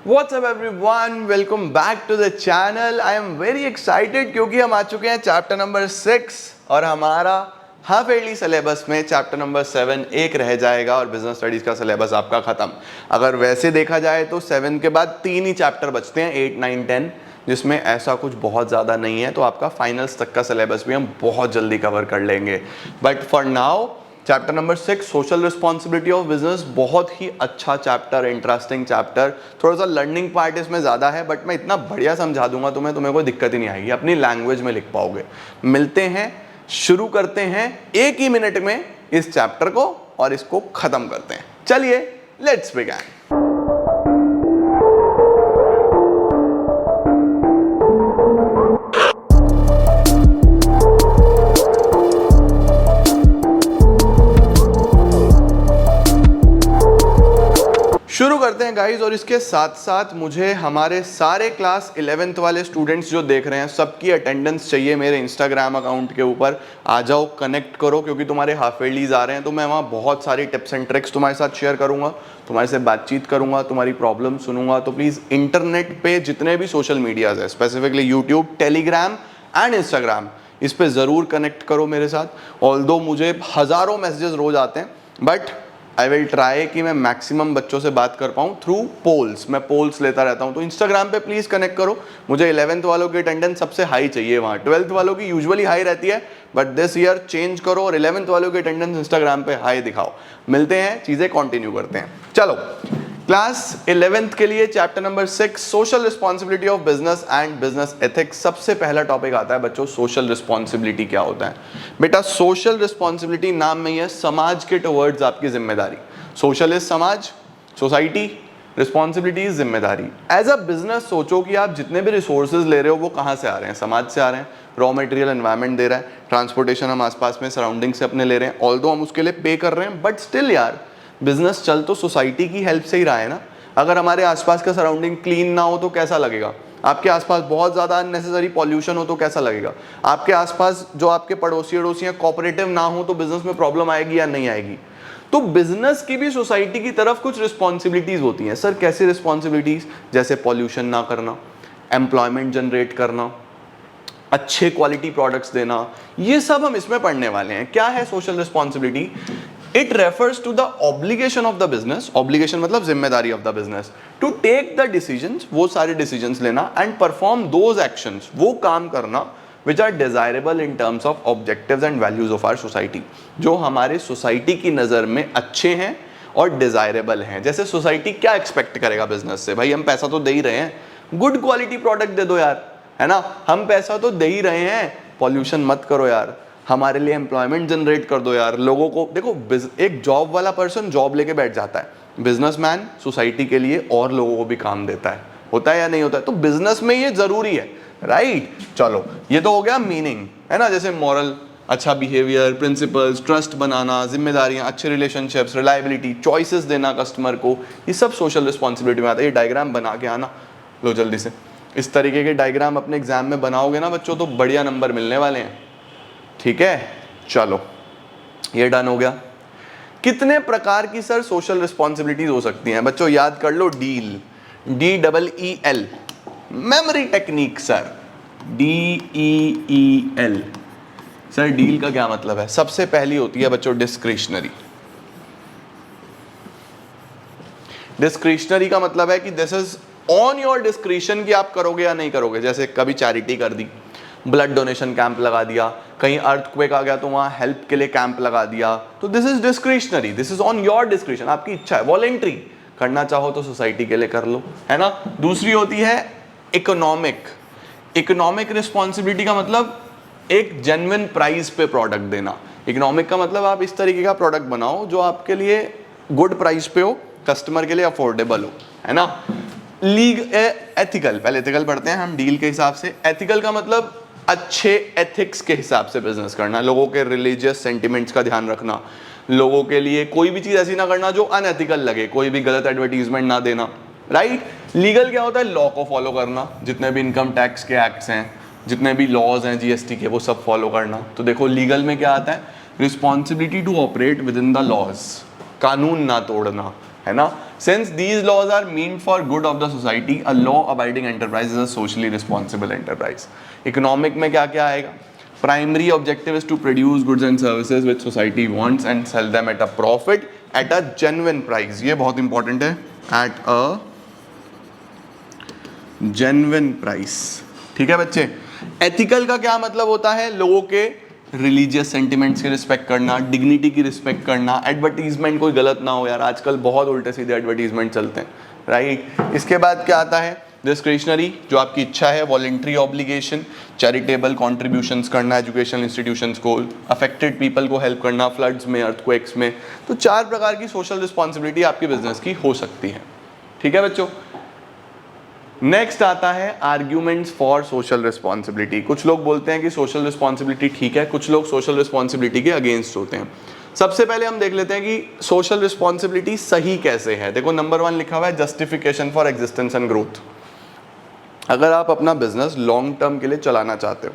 What's up everyone? Welcome back to the channel. I am very excited क्योंकि हम आ चुके हैं चैप्टर नंबर 6 और हमारा हाफ ईयरली सिलेबस में चैप्टर नंबर 7 एक रह जाएगा और बिजनेस स्टडीज का सिलेबस आपका खत्म। अगर वैसे देखा जाए तो 7 के बाद 3 ही चैप्टर बचते हैं, 8, 9, 10, जिसमें ऐसा कुछ बहुत ज़्यादा नहीं है, तो आपका फाइनल्स तक का सिलेबस भी हम बहुत जल्दी कवर कर लेंगे। But for now chapter number 6 social responsibility of business बहुत ही अच्छा चैप्टर, इंटरेस्टिंग चैप्टर। थोड़ा सा लर्निंग पार्ट इसमें ज़्यादा है, बट मैं इतना बढ़िया समझा दूंगा तुम्हें कोई दिक्कत ही नहीं आएगी, अपनी लैंग्वेज में लिख पाओगे। मिलते हैं, शुरू करते हैं एक ही मिनट में इस चैप्टर को और इसको खत्म करते हैं। चलिए लेट्स बिगिन। शुरू करते हैं गाइज, और इसके साथ साथ मुझे हमारे सारे क्लास 11th वाले स्टूडेंट्स जो देख रहे हैं सबकी अटेंडेंस चाहिए मेरे इंस्टाग्राम अकाउंट के ऊपर। आ जाओ, कनेक्ट करो, क्योंकि तुम्हारे हाफ ईयरलीज आ रहे हैं तो मैं वहाँ बहुत सारी टिप्स एंड ट्रिक्स तुम्हारे साथ शेयर करूँगा, तुम्हारे से बातचीत करूँगा, तुम्हारी प्रॉब्लम सुनूंगा। तो प्लीज़ इंटरनेट पे जितने भी सोशल मीडियाज़ है, specifically YouTube, Telegram and Instagram, इस पर ज़रूर कनेक्ट करो मेरे साथ। ऑल्दो मुझे हज़ारों मैसेजेस रोज आते हैं, बट आई विल ट्राई कि मैं मैक्सिमम बच्चों से बात कर पाऊँ थ्रू पोल्स। मैं पोल्स लेता रहता हूँ, तो इंस्टाग्राम पे प्लीज़ कनेक्ट करो। मुझे 11th वालों की अटेंडेंस सबसे हाई चाहिए वहाँ। 12th वालों की यूजुअली हाई रहती है, बट दिस ईयर चेंज करो और 11th वालों की अटेंडेंस इंस्टाग्राम पे हाई दिखाओ। मिलते हैं, चीज़ें कंटिन्यू करते हैं। चलो, क्लास 11th के लिए chapter number 6 social responsibility of business and business ethics. सबसे पहला टॉपिक आता है बच्चों, सोशल रिस्पॉन्सिबिलिटी क्या होता है। बेटा, सोशल रिस्पॉन्सिबिलिटी नाम में ही है समाज के टुवर्ड्स आपकी जिम्मेदारी। सोशल इज समाज, सोसाइटी, रिस्पॉन्सिबिलिटी इज जिम्मेदारी। एज अ बिजनेस सोचो कि आप जितने भी रिसोर्सेज ले रहे हो वो कहाँ से आ रहे हैं, समाज से आ रहे हैं। रॉ मटेरियल एनवायरनमेंट दे रहा है, ट्रांसपोर्टेशन हम आसपास में सराउंडिंग से अपने ले रहे हैं, ऑल्दो हम उसके लिए पे कर रहे हैं, बट स्टिल यार बिजनेस चल तो सोसाइटी की हेल्प से ही रहा है ना। अगर हमारे आसपास का सराउंडिंग क्लीन ना हो तो कैसा लगेगा? आपके आसपास बहुत ज़्यादा अननेसेसरी पॉल्यूशन हो तो कैसा लगेगा? आपके आसपास जो आपके पड़ोसी अड़ोसियाँ कोऑपरेटिव ना हो तो बिजनेस में प्रॉब्लम आएगी या नहीं आएगी? तो बिजनेस की भी सोसाइटी की तरफ कुछ रिस्पॉन्सिबिलिटीज़ होती हैं। सर कैसे रिस्पॉन्सिबिलिटीज़? जैसे पॉल्यूशन ना करना, एम्प्लॉयमेंट जनरेट करना, अच्छे क्वालिटी प्रोडक्ट्स देना, ये सब हम इसमें पढ़ने वाले हैं। क्या है social responsibility? It refers to the obligation of the business, obligation मतलब जिम्मेदारी of the business, to take the decisions, वो सारे decisions लेना, and perform those actions, वो काम करना, which are desirable in terms of objectives and values of our society, जो हमारे सोसाइटी की नज़र में अच्छे हैं और डिज़ायरेबल हैं। जैसे सोसाइटी क्या एक्सपेक्ट करेगा बिजनेस से? भाई हम पैसा तो दे ही रहे हैं, गुड क्वालिटी प्रोडक्ट दे दो यार, है ना। हम पैसा तो दे ही रहे हैं, पॉल्यूशन मत करो यार, हमारे लिए एम्प्लॉयमेंट जनरेट कर दो यार। लोगों को देखो, एक जॉब वाला पर्सन जॉब लेके बैठ जाता है, बिजनेसमैन सोसाइटी के लिए और लोगों को भी काम देता है, होता है या नहीं होता है? तो बिजनेस में ये जरूरी है, राइट। चलो, ये तो हो गया मीनिंग, है ना। जैसे मॉरल, अच्छा बिहेवियर, प्रिंसिपल्स, ट्रस्ट बनाना, जिम्मेदारियां, अच्छे रिलेशनशिप्स, रिलायबिलिटी, चॉइसेस देना कस्टमर को, ये सब सोशल रिस्पॉन्सिबिलिटी में आता है। ये डायग्राम बना के आना, लो जल्दी से। इस तरीके के डायग्राम अपने एग्जाम में बनाओगे ना बच्चों, तो बढ़िया नंबर मिलने वाले हैं, ठीक है। चलो, ये डन हो गया। कितने प्रकार की सर सोशल रिस्पॉन्सिबिलिटीज हो सकती हैं बच्चों? याद कर लो, deal, DEEL, memory technique sir, DEEL। Sir deal का क्या मतलब है? सबसे पहली होती है बच्चों डिस्क्रिशनरी। डिस्क्रिशनरी का मतलब है कि this is on your discretion कि आप करोगे या नहीं करोगे। जैसे कभी चैरिटी कर दी, ब्लड डोनेशन कैंप लगा दिया, कहीं अर्थक्वेक आ गया तो वहाँ हेल्प के लिए कैंप लगा दिया, तो this is discretionary, this is on your discretion, आपकी इच्छा है। वॉलेंट्री, करना चाहो तो सोसाइटी के लिए कर लो, है ना। दूसरी होती है इकोनॉमिक। इकोनॉमिक रिस्पॉन्सिबिलिटी का मतलब एक जेन्युइन प्राइस पे प्रोडक्ट देना। इकोनॉमिक का मतलब आप इस तरीके का प्रोडक्ट बनाओ जो आपके लिए गुड प्राइस पे हो, कस्टमर के लिए अफोर्डेबल हो, है ना। एथिकल, पहले एथिकल पढ़ते हैं हम डील के हिसाब से। एथिकल का मतलब अच्छे एथिक्स के हिसाब से बिजनेस करना, लोगों के रिलीजियस सेंटिमेंट्स का ध्यान रखना, लोगों के लिए कोई भी चीज़ ऐसी ना करना जो अनएथिकल लगे, कोई भी गलत एडवर्टीजमेंट ना देना, राइट। लीगल क्या होता है? लॉ को फॉलो करना, जितने भी इनकम टैक्स के एक्ट्स हैं, जितने भी लॉज हैं जीएसटी के, वो सब फॉलो करना। तो देखो लीगल में क्या आता है? Responsibility to operate within the laws, कानून ना तोड़ना, है ना. Since these laws are meant for good of the society, a law-abiding enterprise is a socially responsible enterprise. Economic में क्या क्या आएगा? Primary objective is to produce goods and services which society wants and sell them at a profit at a genuine price. ये बहुत important है. At a genuine price. ठीक है बच्चे. Ethical का क्या मतलब होता है? लोगों के रिलीजियस सेंटिमेंट्स की रिस्पेक्ट करना, डिग्निटी की रिस्पेक्ट करना, एडवर्टीजमेंट कोई गलत ना हो यार, आजकल बहुत उल्टे सीधे एडवर्टीजमेंट चलते हैं, राइट. इसके बाद क्या आता है? डिस्क्रिशनरी, जो आपकी इच्छा है. वॉलंटरी ऑब्लिगेशन, चैरिटेबल कॉन्ट्रीब्यूशंस करना एजुकेशनल इंस्टीट्यूशंस को, अफेक्टेड पीपल को हेल्प करना फ्लड्स में, अर्थक्वेक्स में. तो 4 प्रकार की सोशल रिस्पॉन्सिबिलिटी आपकी बिजनेस की हो सकती है. ठीक है बच्चों. नेक्स्ट आता है आर्ग्यूमेंट्स फॉर सोशल रिस्पॉन्सिबिलिटी. कुछ लोग बोलते हैं कि सोशल रिस्पॉन्सिबिलिटी ठीक है, कुछ लोग सोशल रिस्पॉन्सिबिलिटी के अगेंस्ट होते हैं. सबसे पहले हम देख लेते हैं कि सोशल रिस्पॉन्सिबिलिटी सही कैसे है. देखो नंबर 1 लिखा हुआ है justification for existence and growth. अगर आप अपना बिजनेस लॉन्ग टर्म के लिए चलाना चाहते हो,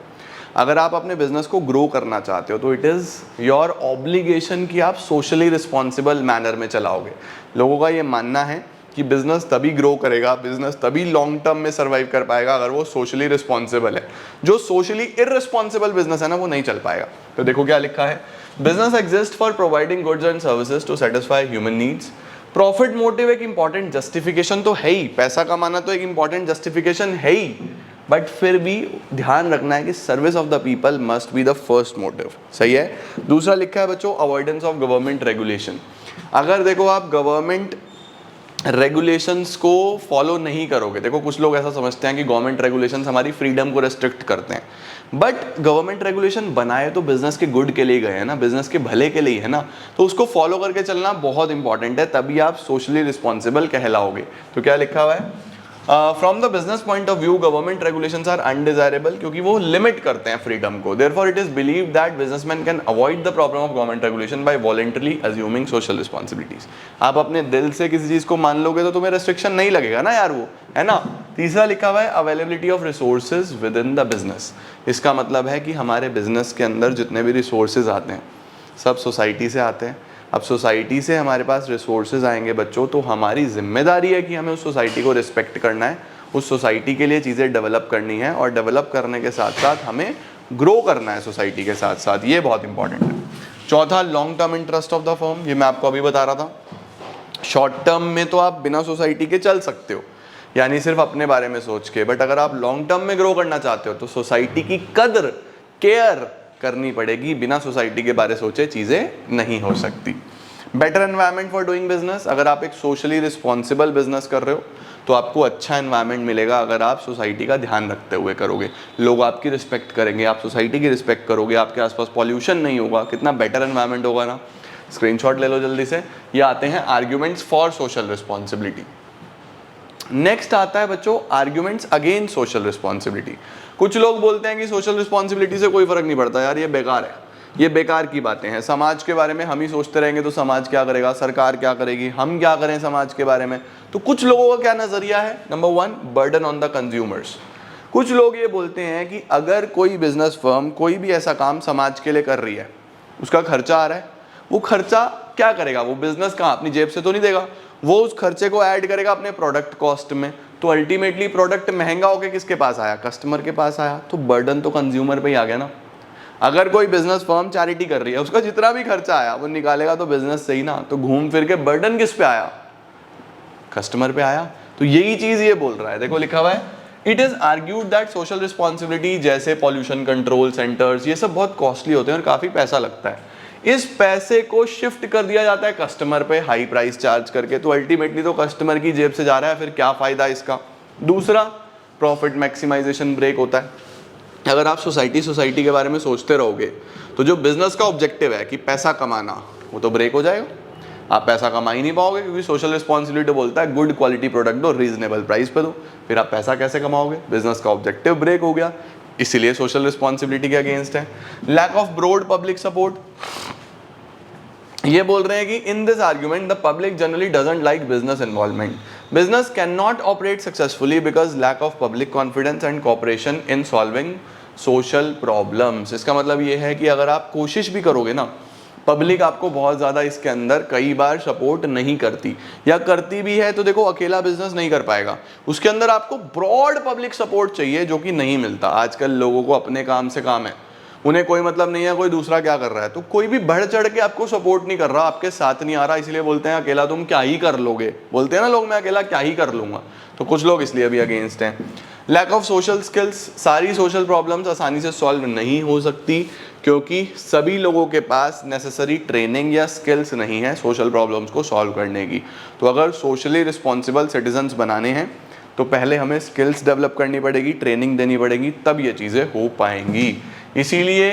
अगर आप अपने बिजनेस को ग्रो करना चाहते हो, तो इट इज़ योर ऑब्लिगेशन कि आप सोशली रिस्पॉन्सिबल मैनर में चलाओगे. लोगों का ये मानना है कि बिजनेस तभी ग्रो करेगा, बिजनेस तभी लॉन्ग टर्म में सर्वाइव कर पाएगा अगर वो सोशली रिस्पॉन्सिबल है. जो सोशली इररिस्पॉन्सिबल बिजनेस है ना, वो नहीं चल पाएगा. तो देखो क्या लिखा है. Business exist for providing goods and services to satisfy human needs. Profit motive एक इंपॉर्टेंट जस्टिफिकेशन तो है ही, पैसा कमाना तो एक इंपॉर्टेंट जस्टिफिकेशन है ही, बट फिर भी ध्यान रखना है कि service of the people must be the first motive. सही है. दूसरा लिखा है बच्चों अवॉइडेंस ऑफ गवर्नमेंट रेगुलेशन. अगर देखो आप गवर्नमेंट रेगुलेशंस को फॉलो नहीं करोगे, देखो कुछ लोग ऐसा समझते हैं कि गवर्नमेंट रेगुलेशंस हमारी फ्रीडम को रेस्ट्रिक्ट करते हैं, बट गवर्नमेंट रेगुलेशन बनाए तो बिजनेस के गुड के लिए गए हैं ना, बिजनेस के भले के लिए है ना, तो उसको फॉलो करके चलना बहुत इंपॉर्टेंट है, तभी आप सोशली रिस्पॉन्सिबल कहलाओगे. तो क्या लिखा हुआ है? From the business point of view government regulations are undesirable, क्योंकि वो लिमिट करते हैं फ्रीडम को. Therefore it is believed that businessman can avoid the problem of government regulation by voluntarily assuming social responsibilities. आप अपने दिल से किसी चीज को मान लोगे तो तुम्हें रेस्ट्रिक्शन नहीं लगेगा ना यार, वो है ना. तीसरा लिखा हुआ है availability of resources with in the business. इसका मतलब है कि हमारे बिजनेस के अंदर जितने भी रिसोर्सेज आते हैं सब सोसाइटी से आते हैं. अब सोसाइटी से हमारे पास रिसोर्सेज आएंगे बच्चों, तो हमारी जिम्मेदारी है कि हमें उस सोसाइटी को रिस्पेक्ट करना है, उस सोसाइटी के लिए चीज़ें डेवलप करनी है, और डेवलप करने के साथ साथ हमें ग्रो करना है सोसाइटी के साथ साथ. ये बहुत इंपॉर्टेंट है. चौथा long term interest of the firm. ये मैं आपको अभी बता रहा था. शॉर्ट टर्म में तो आप बिना सोसाइटी के चल सकते हो, यानी सिर्फ अपने बारे में सोच के, बट अगर आप लॉन्ग टर्म में ग्रो करना चाहते हो तो सोसाइटी की कदर केयर करनी पड़ेगी. बिना सोसाइटी के बारे सोचे चीज़ें नहीं हो सकती. Better environment for doing business. अगर आप एक सोशली रिस्पॉन्सिबल बिजनेस कर रहे हो तो आपको अच्छा एनवायरनमेंट मिलेगा अगर आप सोसाइटी का ध्यान रखते हुए करोगे. लोग आपकी रिस्पेक्ट करेंगे, आप सोसाइटी की रिस्पेक्ट करोगे, आपके आसपास पॉल्यूशन नहीं होगा, कितना बेटर एनवायरनमेंट होगा ना. स्क्रीनशॉट ले लो जल्दी से. ये आते हैं arguments for social responsibility. Next आता है बच्चों आर्ग्यूमेंट्स अगेंस्ट सोशल रिस्पॉन्सिबिलिटी. कुछ लोग बोलते हैं कि सोशल रिस्पॉन्सिबिलिटी से कोई फर्क नहीं पड़ता यार, ये बेकार है, ये बेकार की बातें हैं. समाज के बारे में हम ही सोचते रहेंगे तो समाज क्या करेगा, सरकार क्या करेगी, हम क्या करें समाज के बारे में. तो कुछ लोगों का क्या नजरिया है? Number 1 burden on the consumers. कुछ लोग ये बोलते हैं कि अगर कोई बिजनेस फर्म कोई भी ऐसा काम समाज के लिए कर रही है, उसका खर्चा आ रहा है, वो खर्चा क्या करेगा? वो बिजनेस कहाँ, अपनी जेब से तो नहीं देगा, वो उस खर्चे को ऐड करेगा अपने प्रोडक्ट कॉस्ट में. तो अल्टीमेटली प्रोडक्ट महंगा होकर किसके पास आया? कस्टमर के पास आया. तो बर्डन तो कंज्यूमर पे ही आ गया ना. अगर कोई बिजनेस फर्म चैरिटी कर रही है, उसका जितना भी खर्चा आया वो निकालेगा तो बिजनेस से ही ना. तो घूम फिर के बर्डन किस पे आया? कस्टमर पे आया. तो यही चीज ये बोल रहा है. देखो लिखा हुआ है it is argued that social responsibility जैसे पॉल्यूशन कंट्रोल सेंटर्स, ये सब बहुत कॉस्टली होते हैं और काफी पैसा लगता है. इस पैसे को शिफ्ट कर दिया जाता है कस्टमर पे हाई प्राइस चार्ज करके. तो अल्टीमेटली तो कस्टमर की जेब से जा रहा है, फिर क्या फायदा इसका. दूसरा प्रॉफिट मैक्सिमाइजेशन ब्रेक होता है. अगर आप सोसाइटी के बारे में सोचते रहोगे तो जो बिजनेस का ऑब्जेक्टिव है कि पैसा कमाना, वो तो ब्रेक हो जाएगा. आप पैसा कमा ही नहीं पाओगे, क्योंकि सोशल रिस्पॉन्सिबिलिटी बोलता है गुड क्वालिटी प्रोडक्ट दो, रीजनेबल प्राइस पे दो. फिर आप पैसा कैसे कमाओगे? बिजनेस का ऑब्जेक्टिव ब्रेक हो गया, इसीलिए सोशल रिस्पॉन्सिबिलिटी के अगेंस्ट है. Lack of broad public support. ये बोल रहे हैं कि in this argument the public generally doesn't like business involvement. Business can not operate successfully because lack of public confidence and cooperation in solving social problems. इसका मतलब ये है कि अगर आप कोशिश भी करोगे ना पब्लिक आपको बहुत ज़्यादा इसके अंदर कई बार सपोर्ट नहीं करती, या करती भी है तो देखो अकेला बिजनेस नहीं कर पाएगा, उसके अंदर आपको ब्रॉड पब्लिक सपोर्ट चाहिए, जो कि नहीं मिलता। आजकल लोगों को अपने काम से काम है, उन्हें कोई मतलब नहीं है कोई दूसरा क्या कर रहा है, तो कोई भी बढ़ चढ़ के आपको सपोर्ट नहीं कर रहा, आपके साथ नहीं आ रहा, इसलिए बोलते हैं अकेला तुम क्या ही कर लोगे, बोलते हैं ना लोग मैं अकेला क्या ही कर लूँगा, तो कुछ लोग इसलिए भी अगेंस्ट हैं। लैक ऑफ सोशल स्किल्स, सारी सोशल प्रॉब्लम्स आसानी से सॉल्व नहीं हो सकती, क्योंकि सभी लोगों के पास नेसेसरी ट्रेनिंग या स्किल्स नहीं है सोशल प्रॉब्लम्स को सॉल्व करने की। तो अगर सोशली रिस्पॉन्सिबल सिटीजन्स बनाने हैं तो पहले हमें स्किल्स डेवलप करनी पड़ेगी, ट्रेनिंग देनी पड़ेगी, तब ये चीज़ें हो पाएंगी। इसीलिए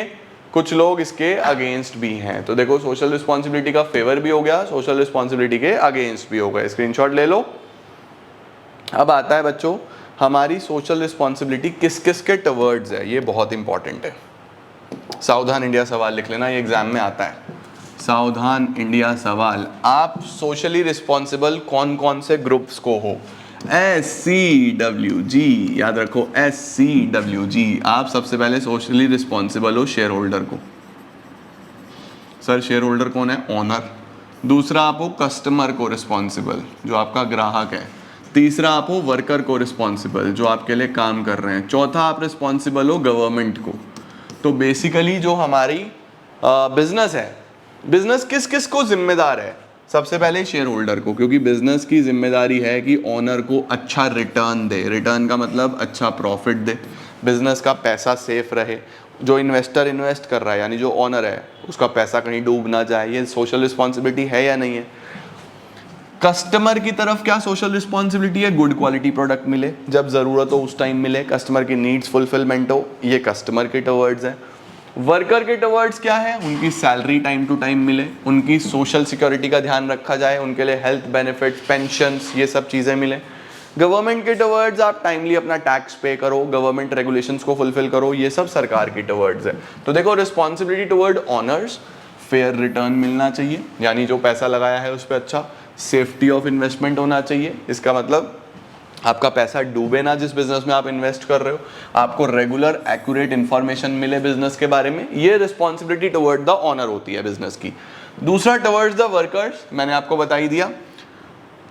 कुछ लोग इसके अगेंस्ट भी हैं। तो देखो सोशल रिस्पॉन्सिबिलिटी का फेवर भी हो गया, सोशल रिस्पॉन्सिबिलिटी के अगेंस्ट भी हो गए। स्क्रीनशॉट ले लो। अब आता है बच्चों हमारी सोशल रिस्पॉन्सिबिलिटी किस किस के टवर्ड्स है, ये बहुत इंपॉर्टेंट है। सावधान इंडिया सवाल लिख लेना, ये एग्जाम में आता है। सावधान इंडिया सवाल, आप सोशली रिस्पॉन्सिबल कौन कौन से ग्रुप्स को हो? SCWG, याद रखो SCWG। आप सबसे पहले सोशली रिस्पॉन्सिबल हो शेयर होल्डर को। सर शेयर होल्डर कौन है? ओनर। दूसरा आप हो कस्टमर को रिस्पॉन्सिबल, जो आपका ग्राहक है। तीसरा आप हो वर्कर को रिस्पॉन्सिबल, जो आपके लिए काम कर रहे हैं। चौथा आप रिस्पॉन्सिबल हो गवर्नमेंट को। तो बेसिकली जो हमारी बिजनेस है, बिजनेस किस किस को जिम्मेदार है? सबसे पहले शेयर होल्डर को, क्योंकि बिजनेस की जिम्मेदारी है कि ओनर को अच्छा रिटर्न दे। रिटर्न का मतलब अच्छा प्रॉफिट दे, बिजनेस का पैसा सेफ रहे, जो इन्वेस्टर इन्वेस्ट कर रहा है यानी जो ओनर है उसका पैसा कहीं डूब ना जाए। ये सोशल रिस्पॉन्सिबिलिटी है या नहीं है? कस्टमर की तरफ क्या सोशल रिस्पॉन्सिबिलिटी है? गुड क्वालिटी प्रोडक्ट मिले, जब ज़रूरत हो उस टाइम मिले, कस्टमर की नीड्स फुलफिलमेंट हो, ये कस्टमर के टवर्ड्स है। वर्कर के टवर्ड्स क्या है? उनकी सैलरी टाइम टू टाइम मिले, उनकी सोशल सिक्योरिटी का ध्यान रखा जाए, उनके लिए हेल्थ बेनिफिट्स, पेंशन्स, ये सब चीज़ें मिले। गवर्नमेंट के टवर्ड्स आप टाइमली अपना टैक्स पे करो, गवर्नमेंट रेगुलेशंस को फुलफिल करो, ये सब सरकार की टवर्ड्स है। तो देखो responsibility toward honours, fair return मिलना चाहिए, यानी जो पैसा लगाया है उस पर अच्छा सेफ्टी ऑफ इन्वेस्टमेंट होना चाहिए। इसका मतलब आपका पैसा डूबे ना जिस बिजनेस में आप इन्वेस्ट कर रहे हो, आपको रेगुलर एक्यूरेट इंफॉर्मेशन मिले बिजनेस के बारे में, ये रिस्पॉन्सिबिलिटी टवर्ड द ऑनर होती है बिजनेस की। दूसरा टवर्ड्स द वर्कर्स, मैंने आपको बता ही दिया,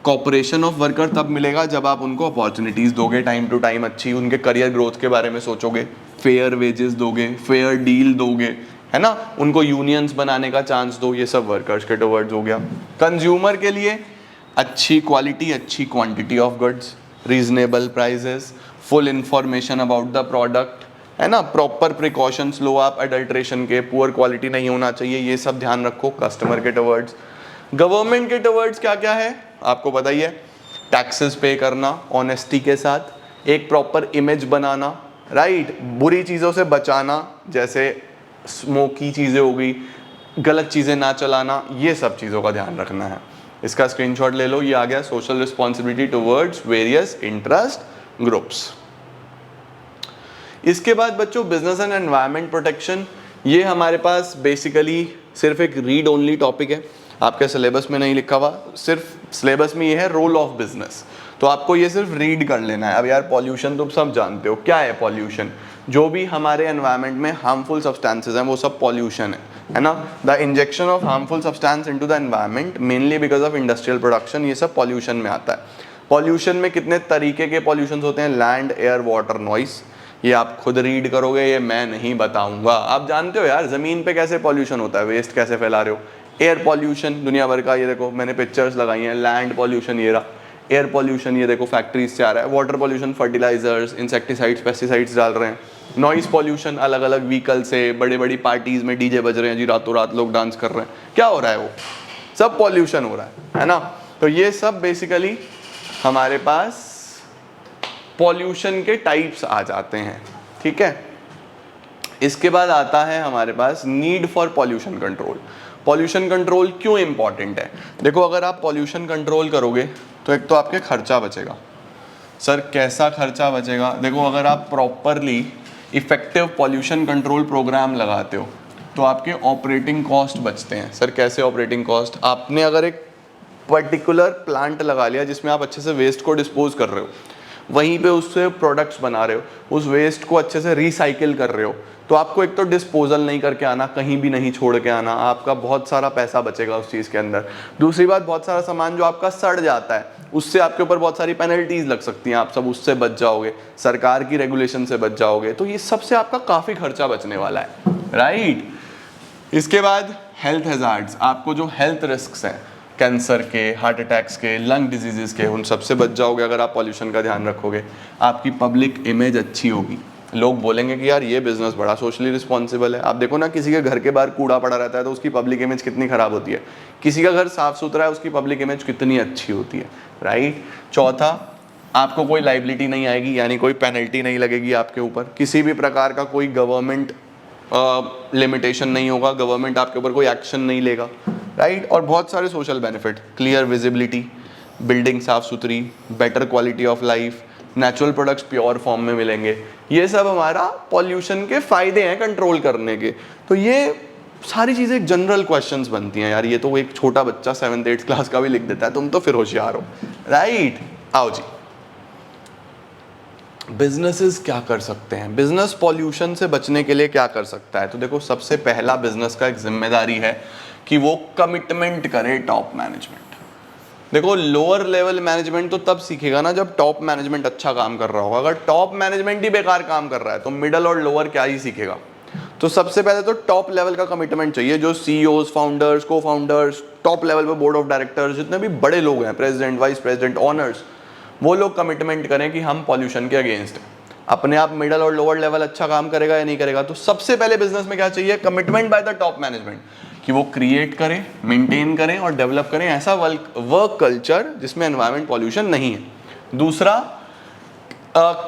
कॉपरेशन ऑफ वर्कर तब मिलेगा जब आप उनको अपॉर्चुनिटीज दोगे टाइम टू टाइम अच्छी, उनके करियर ग्रोथ के बारे में सोचोगे, फेयर वेजेस दोगे, फेयर डील दोगे, है ना, उनको यूनियंस बनाने का चांस दो, ये सब वर्कर्स के टवर्ड्स हो गया। कंज्यूमर के लिए अच्छी क्वालिटी, अच्छी quantity of goods, reasonable prices, full information about the product, है ना, प्रॉपर प्रिकॉशंस लो आप एडल्ट्रेशन के, पुअर क्वालिटी नहीं होना चाहिए, ये सब ध्यान रखो कस्टमर के टवर्ड्स। गवर्नमेंट के टवर्ड्स क्या क्या है आपको बताइए? टैक्सेस पे करना ऑनेस्टी के साथ, एक प्रॉपर इमेज बनाना, राइट, बुरी चीज़ों से बचाना, जैसे स्मोकी चीज़ें हो गई, गलत चीज़ें ना चलाना, ये सब चीज़ों का ध्यान रखना है। इसका स्क्रीनशॉट ले लो, ये आ गया social responsibility towards various interest groups. इसके बाद बच्चों बिजनेस एंड एनवायरनमेंट प्रोटेक्शन, ये हमारे पास बेसिकली सिर्फ एक रीड ओनली टॉपिक है, आपके सिलेबस में नहीं लिखा हुआ, सिर्फ सिलेबस में ये है रोल ऑफ बिजनेस, तो आपको ये सिर्फ रीड कर लेना है। अब यार पॉल्यूशन तुम सब जानते हो, क्या है पॉल्यूशन? जो भी हमारे एनवायरनमेंट में हार्मफुल सब्सटेंसेज हैं वो सब पॉल्यूशन है ना। The injection of harmful substance into the environment mainly because of industrial production, ये सब पॉल्यूशन में आता है। पॉल्यूशन में कितने तरीके के पॉल्यूशन होते हैं? लैंड, एयर, वाटर, नॉइस, ये आप खुद रीड करोगे, ये मैं नहीं बताऊंगा। आप जानते हो यार ज़मीन पे कैसे पॉल्यूशन होता है, वेस्ट कैसे फैला रहे हो। एयर पॉल्यूशन दुनिया भर का, ये देखो मैंने पिक्चर्स लगाई हैं। लैंड पॉल्यूशन ये रहा, एयर पॉल्यूशन ये देखो फैक्ट्रीज से आ रहा है। Water pollution fertilizers, insecticides, pesticides डाल रहे हैं। नॉइस पॉल्यूशन अलग अलग व्हीकल से, बड़ी बड़ी पार्टीज में डीजे बज रहे हैं जी, रातों रात लोग डांस कर रहे हैं, क्या हो रहा है? वो सब पॉल्यूशन हो रहा है ना। तो ये सब बेसिकली हमारे पास पॉल्यूशन के टाइप्स आ जाते हैं, ठीक है। इसके बाद आता है हमारे पास need for pollution control. Pollution control क्यों इंपॉर्टेंट है? देखो अगर आप पॉल्यूशन कंट्रोल करोगे तो एक तो आपके खर्चा बचेगा। सर कैसा खर्चा बचेगा? देखो अगर आप properly effective pollution control program लगाते हो तो आपके ऑपरेटिंग कॉस्ट बचते हैं। सर कैसे ऑपरेटिंग कॉस्ट? आपने अगर एक पर्टिकुलर प्लांट लगा लिया जिसमें आप अच्छे से वेस्ट को डिस्पोज कर रहे हो, वहीं पे उससे प्रोडक्ट्स बना रहे हो, उस वेस्ट को अच्छे से रिसाइकिल कर रहे हो, तो आपको एक तो डिस्पोजल नहीं करके आना, कहीं भी नहीं छोड़ के आना, आपका बहुत सारा पैसा बचेगा उस चीज़ के अंदर। दूसरी बात, बहुत सारा सामान जो आपका सड़ जाता है उससे आपके ऊपर बहुत सारी पेनल्टीज लग सकती हैं, आप सब उससे बच जाओगे, सरकार की रेगुलेशन से बच जाओगे, तो ये सबसे आपका काफ़ी खर्चा बचने वाला है, राइट। इसके बाद हेल्थ हैजार्ड्स, आपको जो हेल्थ रिस्क्स हैं कैंसर के, हार्ट अटैक्स के, लंग डिजीजेस के, उन सबसे बच जाओगे अगर आप पॉल्यूशन का ध्यान रखोगे। आपकी पब्लिक इमेज अच्छी होगी, लोग बोलेंगे कि यार ये बिजनेस बड़ा सोशली रिस्पॉन्सिबल है। आप देखो ना, किसी के घर के बाहर कूड़ा पड़ा रहता है तो उसकी पब्लिक इमेज कितनी खराब होती है, किसी का घर साफ सुथरा है उसकी पब्लिक इमेज कितनी अच्छी होती है, राइट। चौथा, आपको कोई लाइबिलिटी नहीं आएगी, यानी कोई पेनल्टी नहीं लगेगी आपके ऊपर, किसी भी प्रकार का कोई गवर्नमेंट लिमिटेशन नहीं होगा, गवर्नमेंट आपके ऊपर कोई एक्शन नहीं लेगा, राइट। और बहुत सारे social benefit, clear visibility, building साफ सुथरी, better quality of life, natural products pure form में मिलेंगे, ये सब हमारा पॉल्यूशन के फायदे हैं कंट्रोल करने के। तो ये सारी चीज़ें एक जनरल क्वेश्चंस बनती हैं यार, ये तो एक छोटा बच्चा 7th 8th क्लास का भी लिख देता है, तुम तो फिर होशियार हो, राइट। आओ जी, बिजनेसेस क्या कर सकते हैं, बिजनेस पॉल्यूशन से बचने के लिए क्या कर सकता है। तो देखो, सबसे पहला बिजनेस का एक जिम्मेदारी है कि वो कमिटमेंट करे टॉप मैनेजमेंट। देखो, लोअर लेवल मैनेजमेंट तो तब सीखेगा ना जब टॉप मैनेजमेंट अच्छा काम कर रहा होगा। अगर टॉप मैनेजमेंट ही बेकार काम कर रहा है तो मिडल और लोअर क्या ही सीखेगा। तो सबसे पहले तो टॉप लेवल का कमिटमेंट चाहिए, जो सीईओज, फाउंडर्स, को फाउंडर्स, टॉप लेवल पे बोर्ड ऑफ डायरेक्टर्स, जितने भी बड़े लोग हैं, प्रेसिडेंट, वाइस प्रेसिडेंट, ऑनर्स, वो लोग कमिटमेंट करें कि हम पॉल्यूशन के अगेंस्ट हैं। अपने आप मिडल और लोअर लेवल अच्छा काम करेगा या नहीं करेगा। तो सबसे पहले बिजनेस में क्या चाहिए, commitment by the top management, कि वो क्रिएट करें, मेंटेन करें और डेवलप करें ऐसा वर्क कल्चर जिसमें एनवायरमेंट पॉल्यूशन नहीं है। दूसरा,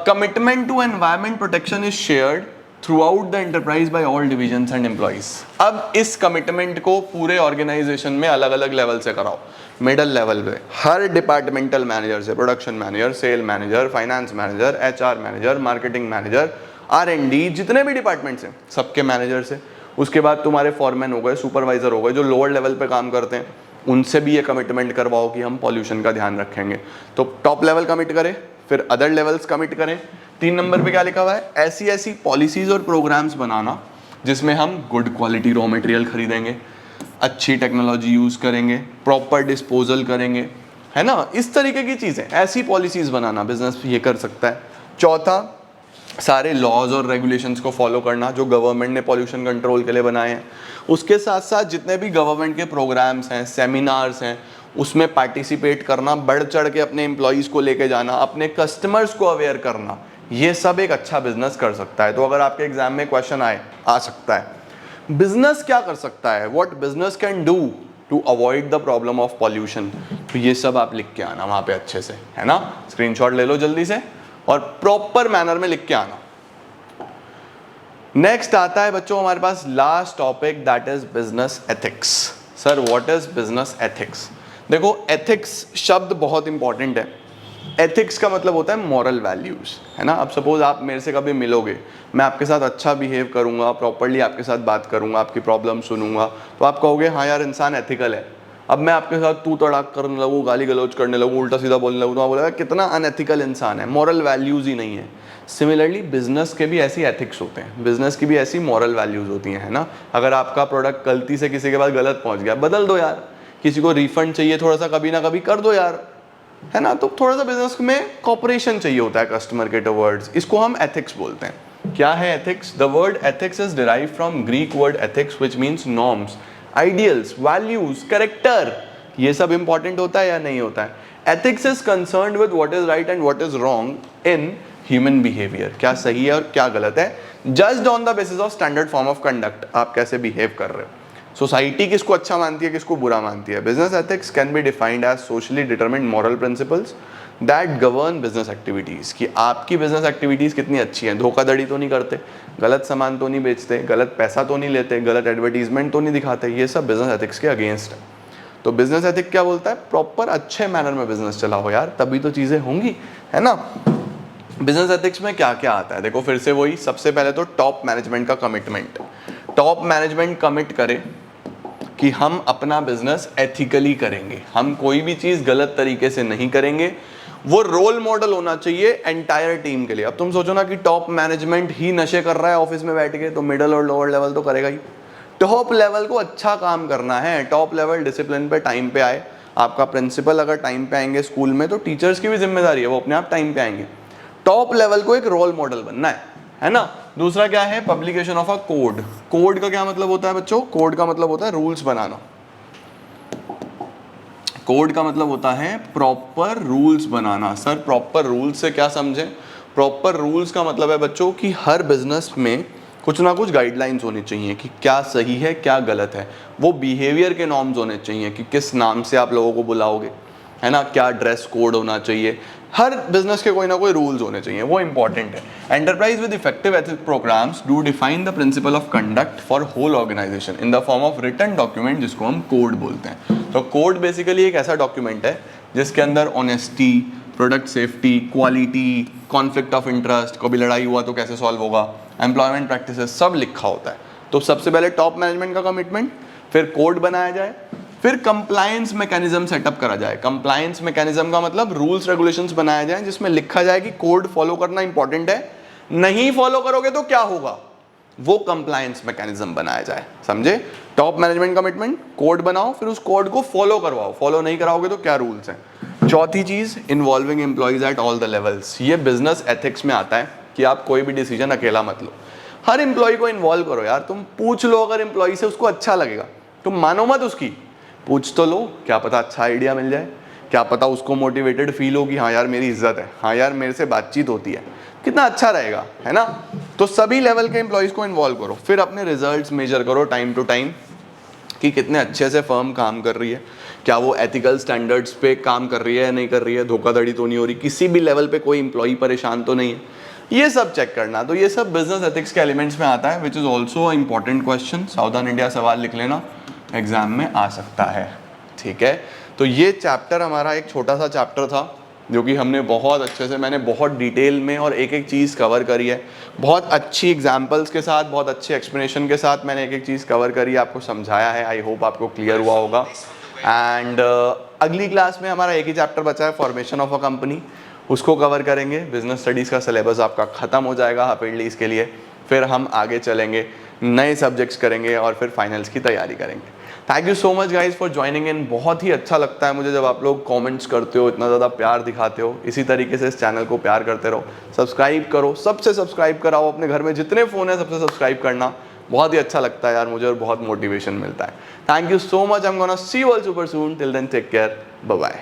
commitment to environment protection is shared throughout the enterprise by all divisions and employees. अब इस कमिटमेंट को पूरे ऑर्गेनाइजेशन में अलग अलग लेवल से कराओ। मिडल लेवल पे हर डिपार्टमेंटल मैनेजर से, production manager, sale manager, finance manager, HR manager, marketing manager, R&D, जितने भी डिपार्टमेंट्स हैं सबके मैनेजर से। उसके बाद तुम्हारे फॉरमैन हो गए, सुपरवाइजर हो गए, जो लोअर लेवल पे काम करते हैं, उनसे भी ये कमिटमेंट करवाओ कि हम पॉल्यूशन का ध्यान रखेंगे। तो टॉप लेवल कमिट करें, फिर अदर लेवल्स कमिट करें। 3 नंबर पे क्या लिखा हुआ है, ऐसी ऐसी पॉलिसीज और प्रोग्राम्स बनाना जिसमें हम गुड क्वालिटी रॉ मटेरियल खरीदेंगे, अच्छी टेक्नोलॉजी यूज़ करेंगे, प्रॉपर डिस्पोजल करेंगे, है ना, इस तरीके की चीज़ें, ऐसी पॉलिसीज बनाना बिजनेस ये कर सकता है। चौथा, सारे लॉज और रेगुलेशंस को फॉलो करना जो गवर्नमेंट ने पॉल्यूशन कंट्रोल के लिए बनाए हैं। उसके साथ साथ जितने भी गवर्नमेंट के प्रोग्राम्स हैं, सेमिनार्स हैं, उसमें पार्टिसिपेट करना, बढ़ चढ़ के अपने एम्प्लॉयज़ को लेके जाना, अपने कस्टमर्स को अवेयर करना, ये सब एक अच्छा बिजनेस कर सकता है। तो अगर आपके एग्जाम में क्वेश्चन आ सकता है, बिजनेस क्या कर सकता है, what business can do to avoid the problem of pollution, तो ये सब आप लिख के आना वहाँ पे अच्छे से, है ना। स्क्रीनशॉट ले लो जल्दी से और प्रॉपर मैनर में लिख के आना। नेक्स्ट आता है बच्चों हमारे पास last topic, that is business ethics. Sir what is business ethics. देखो, एथिक्स शब्द बहुत इंपॉर्टेंट है। एथिक्स का मतलब होता है मॉरल वैल्यूज, है ना। अब सपोज आप मेरे से कभी मिलोगे, मैं आपके साथ अच्छा बिहेव करूंगा, प्रॉपर्ली आपके साथ बात करूंगा, आपकी प्रॉब्लम सुनूंगा, तो आप कहोगे हाँ यार इंसान एथिकल है। अब मैं आपके साथ तू तड़ाक करने लगूँ, गाली गलौज करने लगूँ, उल्टा सीधा बोलने लगूँ, तो आप बोलेगा कितना अनएथिकल इंसान है, मॉरल वैल्यूज ही नहीं है। सिमिलरली बिजनेस के भी ऐसी एथिक्स होते हैं, बिजनेस की भी ऐसी मॉरल वैल्यूज होती हैं, है ना। अगर आपका प्रोडक्ट गलती से किसी के पास गलत पहुंच गया, बदल दो यार। किसी को रिफंड चाहिए थोड़ा सा, कभी ना कभी कर दो यार, है ना। तो थोड़ा सा बिजनेस में कॉपरेशन चाहिए होता है कस्टमर के टुवर्ड्स, इसको हम एथिक्स बोलते हैं। क्या है ethics? The word ethics is derived from Greek word ethics which means norms, ideals, values, character. ये सब इंपॉर्टेंट होता है या नहीं होता है? Ethics is concerned with what is right and what is wrong in human behaviour, क्या सही है और क्या गलत है, judged on the basis of standard form of conduct, आप कैसे बिहेव कर रहे हो। सोसाइटी किसको अच्छा मानती है, किसको बुरा मानती है। Business ethics can be defined as socially determined moral principles that govern business activities, कि आपकी बिजनेस एक्टिविटीज़ कितनी अच्छी हैं, धोखाधड़ी तो नहीं करते, गलत सामान तो नहीं बेचते, गलत पैसा तो नहीं लेते, गलत एडवर्टीजमेंट तो नहीं दिखाते, ये सब बिजनेस एथिक्स के अगेंस्ट है। तो बिजनेस एथिक क्या बोलता है, प्रॉपर अच्छे मैनर में बिजनेस चलाओ यार, तभी तो चीज़ें होंगी, है ना। बिजनेस एथिक्स में क्या क्या आता है, देखो फिर से वही, सबसे पहले तो टॉप मैनेजमेंट का कमिटमेंट। टॉप मैनेजमेंट कमिट करे कि हम अपना बिजनेस एथिकली करेंगे, हम कोई भी चीज़ गलत तरीके से नहीं करेंगे, वो रोल मॉडल होना चाहिए एंटायर टीम के लिए। अब तुम सोचो ना कि टॉप मैनेजमेंट ही नशे कर रहा है ऑफिस में बैठ के, तो मिडिल और लोअर लेवल तो करेगा ही। टॉप लेवल को अच्छा काम करना है, टॉप लेवल डिसिप्लिन पे टाइम पे आए। आपका प्रिंसिपल अगर टाइम पे आएंगे स्कूल में, तो टीचर्स की भी जिम्मेदारी है, वो अपने आप टाइम पे आएंगे। टॉप लेवल को एक रोल मॉडल बनना है ना। दूसरा क्या है, publication of a code. Code का क्या मतलब होता है बच्चों? कोड का मतलब होता है रूल्स बनाना। कोड का मतलब होता है प्रॉपर रूल्स बनाना। सर प्रॉपर रूल्स से क्या समझें? प्रॉपर रूल्स का मतलब है बच्चों कि हर बिजनेस में कुछ ना कुछ गाइडलाइंस होनी चाहिए कि क्या सही है क्या गलत है। वो बिहेवियर के नॉर्म्स होने चाहिए कि किस नाम से आप लोगों को बुलाओगे, है ना, क्या ड्रेस कोड होना चाहिए। हर बिजनेस के कोई ना कोई रूल्स होने चाहिए, वो इंपॉर्टेंट है। Enterprise with effective ethic programs do define the principle of conduct for whole organization in the form of written document, जिसको हम कोड बोलते हैं। तो कोड बेसिकली एक ऐसा डॉक्यूमेंट है जिसके अंदर honesty, product safety, quality, conflict of interest, कभी लड़ाई हुआ तो कैसे सॉल्व होगा, एम्प्लॉयमेंट प्रैक्टिसेस, सब लिखा होता है। तो सबसे पहले टॉप मैनेजमेंट का कमिटमेंट, फिर कोड बनाया जाए, फिर कंप्लायंस मैकेनिज्म सेटअप करा जाए। कंप्लायंस मैकेनिज्म का मतलब रूल्स रेगुलेशंस बनाया जाए जिसमें लिखा जाए कि कोड फॉलो करना इंपॉर्टेंट है, नहीं फॉलो करोगे तो क्या होगा, वो कंप्लायंस मैकेनिज्म बनाया जाए। समझे? टॉप मैनेजमेंट कमिटमेंट, कोड बनाओ, फिर उस कोड को फॉलो करवाओ। फॉलो नहीं कराओगे तो क्या रूल्स हैं। चौथी चीज, involving employees at all the levels. ये बिजनेस एथिक्स में आता है कि आप कोई भी डिसीजन अकेला मत लो, हर एम्प्लॉय को इन्वॉल्व करो। यार तुम पूछ लो अगर एम्प्लॉय से, उसको अच्छा लगेगा, तुम मानो मत उसकी, पूछ तो लो, क्या पता अच्छा आइडिया मिल जाए, क्या पता उसको मोटिवेटेड फील हो कि हाँ यार मेरी इज्जत है, हाँ यार मेरे से बातचीत होती है, कितना अच्छा रहेगा, है ना। तो सभी लेवल के एम्प्लॉइज को इन्वॉल्व करो। फिर अपने रिजल्ट्स मेजर करो टाइम टू टाइम कि कितने अच्छे से फर्म काम कर रही है, क्या वो एथिकल स्टैंडर्ड्स पे काम कर रही है या नहीं कर रही है, धोखाधड़ी तो नहीं हो रही, किसी भी लेवल पे कोई एम्प्लॉय परेशान तो नहीं है, ये सब चेक करना। तो ये सब बिजनेस एथिक्स के एलिमेंट्स में आता है, which is also important question. Southern India सवाल लिख लेना, एग्जाम में आ सकता है। ठीक है, तो ये चैप्टर हमारा एक छोटा सा चैप्टर था जो कि हमने बहुत अच्छे से, मैंने बहुत डिटेल में और एक एक चीज़ कवर करी है, बहुत अच्छी एग्जांपल्स के साथ, बहुत अच्छे एक्सप्लेनेशन के साथ मैंने एक एक चीज़ कवर करी है, आपको समझाया है। आई होप आपको क्लियर हुआ होगा। एंड अगली क्लास में हमारा एक ही चैप्टर बचा है, फॉर्मेशन ऑफ अ कंपनी, उसको कवर करेंगे। बिजनेस स्टडीज़ का सिलेबस आपका ख़त्म हो जाएगा हाफिडली इसके लिए, फिर हम आगे चलेंगे, नए सब्जेक्ट्स करेंगे और फिर फाइनल्स की तैयारी करेंगे। Thank you so much guys for joining in. बहुत ही अच्छा लगता है मुझे जब आप लोग कमेंट्स करते हो, इतना ज़्यादा प्यार दिखाते हो। इसी तरीके से इस चैनल को प्यार करते रहो, सब्सक्राइब करो, सबसे सब्सक्राइब कराओ, अपने घर में जितने फ़ोन है सबसे सब्सक्राइब करना, बहुत ही अच्छा लगता है यार मुझे और बहुत मोटिवेशन मिलता है। Thank you so much, I am gonna see you all super soon, till then take care, bye bye.